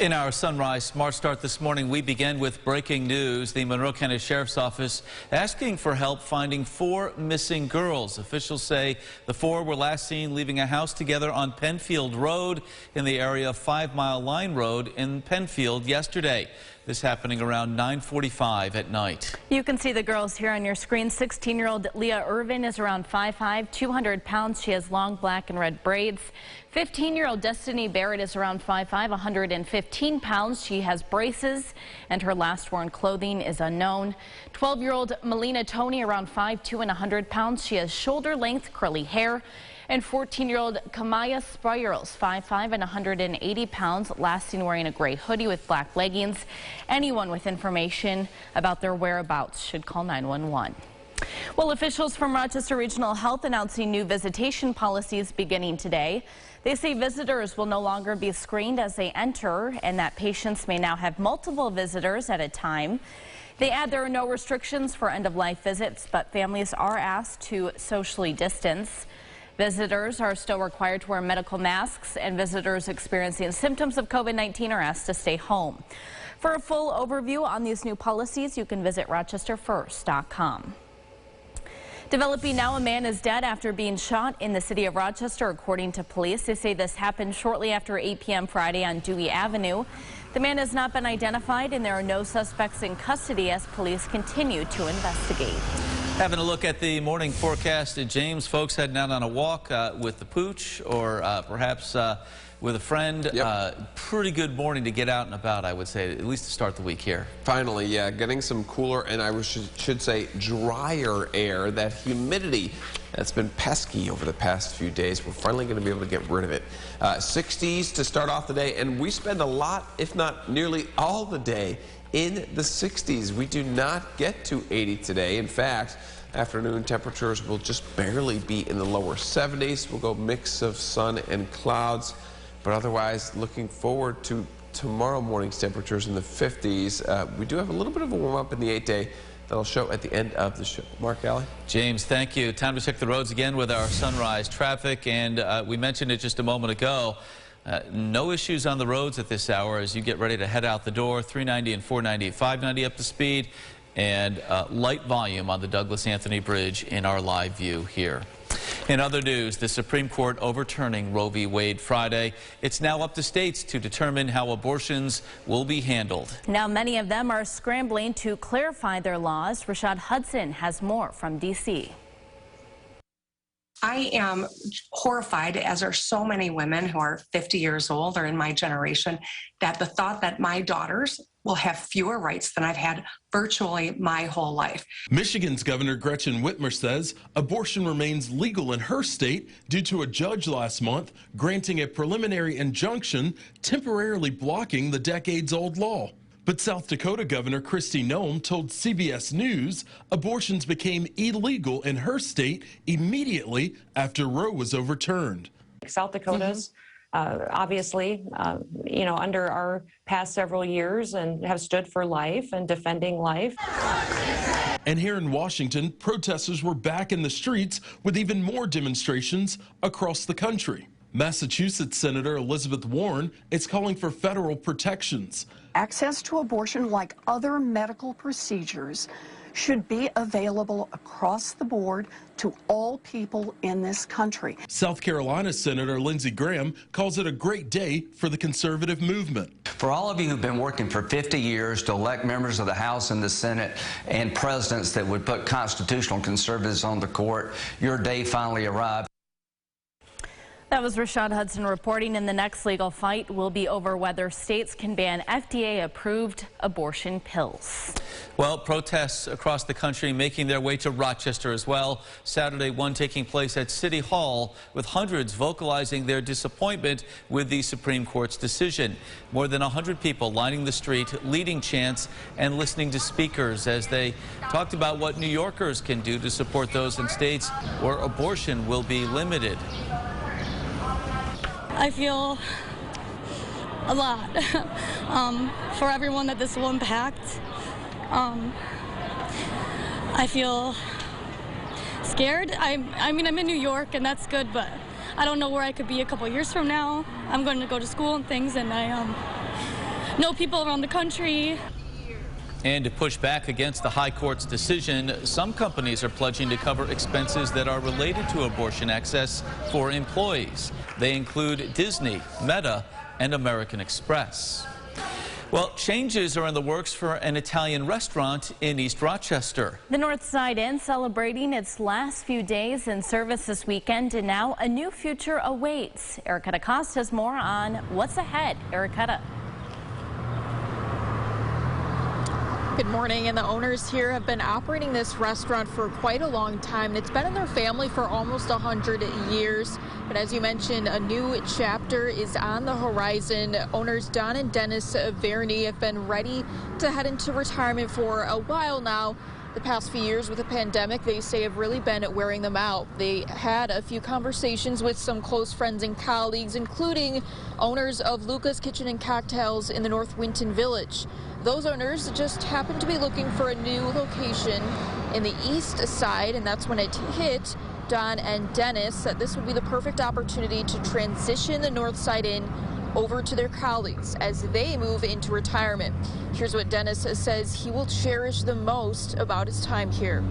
In our Sunrise Smart Start this morning, we begin with breaking news. The Monroe County Sheriff's Office asking for help finding 4 missing girls. Officials say the 4 were last seen leaving a house together on Penfield Road in the area of 5 Mile Line Road in Penfield yesterday. This happening around 9:45 at night. You can see the girls here on your screen. 16-year-old Leah Irvin is around 5'5", 200 pounds. She has long black and red braids. 15-year-old Destiny Barrett is around 5'5", 115 pounds. She has braces, and her last worn clothing is unknown. 12-year-old Melina Tony around 5'2" and 100 pounds. She has shoulder-length curly hair. And 14-year-old Kamaya Spirals, 5'5" and 180 pounds, last seen wearing a gray hoodie with black leggings. Anyone with information about their whereabouts should call 911. Well, officials from Rochester Regional Health announcing new visitation policies beginning today. They say visitors will no longer be screened as they enter, and that patients may now have multiple visitors at a time. They add there are no restrictions for end-of-life visits, but families are asked to socially distance. Visitors are still required to wear medical masks, and visitors experiencing symptoms of COVID-19 are asked to stay home. For a full overview on these new policies, you can visit rochesterfirst.com. Developing now, a man is dead after being shot in the city of Rochester, according to police. They say this happened shortly after 8 p.m. Friday on Dewey Avenue. The man has not been identified, and there are no suspects in custody as police continue to investigate. Having a look at the morning forecast, James, folks heading out on a walk with the pooch or perhaps with a friend. Yep. Pretty good morning to get out and about, I would say, at least to start the week here. Finally, yeah, getting some cooler and I should say drier air. That humidity that's been pesky over the past few days, we're finally going to be able to get rid of it. 60s to start off the day, and we spend a lot, if not nearly all the day, in the 60s. We do not get to 80 today. In fact, afternoon temperatures will just barely be in the lower 70s. We'll go mix of sun and clouds, but otherwise looking forward to tomorrow morning's temperatures in the 50s. We do have a little bit of a warm up in the 8-day that'll show at the end of the show. Mark Alley. James, thank you. Time to check the roads again with our sunrise traffic, and we mentioned it just a moment ago. No issues on the roads at this hour as you get ready to head out the door. 390 and 490, 590 up to speed, and light volume on the Douglas Anthony Bridge in our live view here. In other news, the Supreme Court overturning Roe v. Wade Friday. It's now up to states to determine how abortions will be handled. Now, many of them are scrambling to clarify their laws. Rashad Hudson has more from D.C. I am horrified, as are so many women who are 50 years old or in my generation, that the thought that my daughters will have fewer rights than I've had virtually my whole life. Michigan's Governor Gretchen Whitmer says abortion remains legal in her state due to a judge last month granting a preliminary injunction temporarily blocking the decades-old law. But South Dakota Governor Kristi Noem told CBS News abortions became illegal in her state immediately after Roe was overturned. South Dakota's obviously, under our past several years and have stood for life and defending life. And here in Washington, protesters were back in the streets with even more demonstrations across the country. Massachusetts Senator Elizabeth Warren is calling for federal protections. Access to abortion, like other medical procedures, should be available across the board to all people in this country. South Carolina Senator Lindsey Graham calls it a great day for the conservative movement. For all of you who've been working for 50 years to elect members of the House and the Senate and presidents that would put constitutional conservatives on the court, your day finally arrived. That was Rashad Hudson reporting, and the next legal fight will be over whether states can ban FDA-approved abortion pills. Well, protests across the country making their way to Rochester as well. Saturday, one taking place at City Hall with hundreds vocalizing their disappointment with the Supreme Court's decision. More than 100 people lining the street, leading chants and listening to speakers as they talked about what New Yorkers can do to support those in states where abortion will be limited. I feel a lot for everyone that this will impact. I feel scared. I mean, I'm in New York, and that's good, but I don't know where I could be a couple years from now. I'm going to go to school and things, and know people around the country. And to push back against the High Court's decision, some companies are pledging to cover expenses that are related to abortion access for employees. They include Disney, Meta, and American Express. Well, changes are in the works for an Italian restaurant in East Rochester. The North Side Inn celebrating its last few days in service this weekend, and now a new future awaits. Erica Costa has more on what's ahead. Erica. Good morning, and the owners here have been operating this restaurant for quite a long time, and it's been in their family for almost 100 years. But as you mentioned, a new chapter is on the horizon. Owners Don and Dennis Verni have been ready to head into retirement for a while now. The past few years with the pandemic, they say, have really been wearing them out. They had a few conversations with some close friends and colleagues, including owners of Luca's Kitchen and Cocktails in the North Winton Village. Those owners just happened to be looking for a new location in the east side, and that's when it hit Don and Dennis that this would be the perfect opportunity to transition the North Side Inn over to their colleagues as they move into retirement. Here's what Dennis says he will cherish the most about his time here.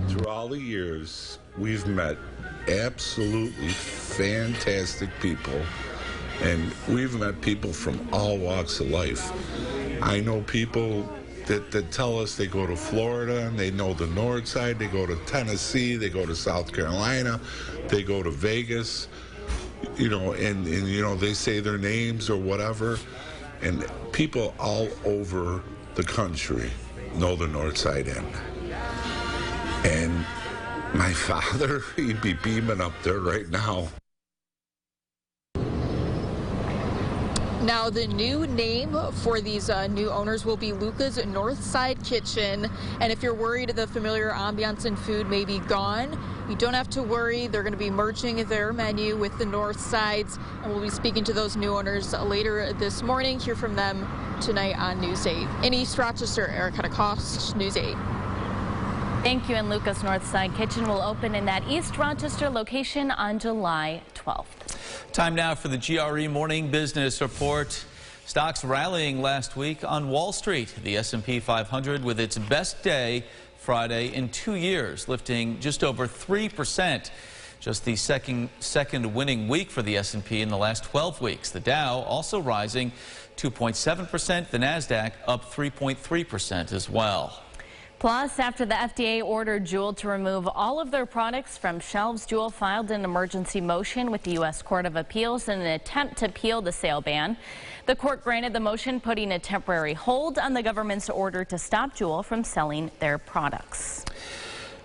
Through all the years, we've met absolutely fantastic people, and we've met people from all walks of life. I know people that tell us they go to Florida and they know the North Side, they go to Tennessee, they go to South Carolina, they go to Vegas. You know, and you know, they say their names or whatever, and people all over the country know the North Side Inn. And my father, he'd be beaming up there right now. Now, the new name for these new owners will be Luca's North Side Kitchen. And if you're worried the familiar ambiance and food may be gone, you don't have to worry. They're going to be merging their menu with the North Sides. And we'll be speaking to those new owners later this morning. Hear from them tonight on News 8. In East Rochester, Erica Costa, News 8. Thank you. And Luca's North Side Kitchen will open in that East Rochester location on July 12th. Time now for the GRE Morning Business Report. Stocks rallying last week on Wall Street. The S&P 500 with its best day Friday in 2 years, lifting just over 3%. Just the second winning week for the S&P in the last 12 weeks. The Dow also rising 2.7%. The NASDAQ up 3.3% as well. Plus, after the FDA ordered Juul to remove all of their products from shelves, Juul filed an emergency motion with the U.S. Court of Appeals in an attempt to appeal the sale ban. The court granted the motion, putting a temporary hold on the government's order to stop Juul from selling their products.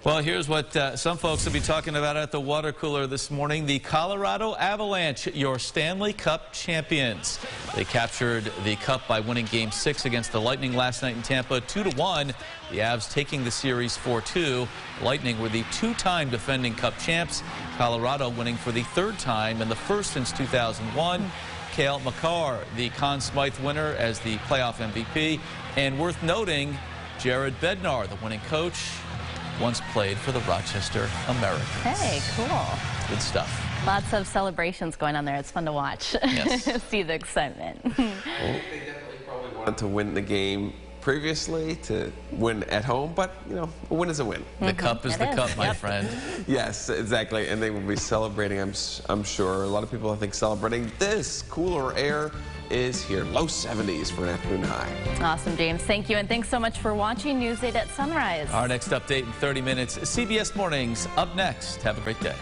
Well, here's what some folks will be talking about at the water cooler this morning. The Colorado Avalanche, your Stanley Cup champions. They captured the cup by winning Game 6 against the Lightning last night in Tampa, 2-1. The Avs taking the series 4-2. Lightning were the two-time defending Cup champs. Colorado winning for the third time and the first since 2001. Cale Makar, the Conn Smythe winner as the playoff MVP. And worth noting, Jared Bednar, the winning coach, once played for the Rochester Americans. Hey, cool. Good stuff. Lots of celebrations going on there. It's fun to watch. Yes. See the excitement. Well, they definitely probably wanted to win the game previously, to win at home, but, you know, a win is a win. The cup is the cup, my friend. Yes, exactly, and they will be celebrating, I'm sure. A lot of people, I think, celebrating this. Cooler air is here. Low 70s for an afternoon high. Awesome, James. Thank you, and thanks so much for watching News 8 at Sunrise. Our next update in 30 minutes. CBS Mornings up next. Have a great day.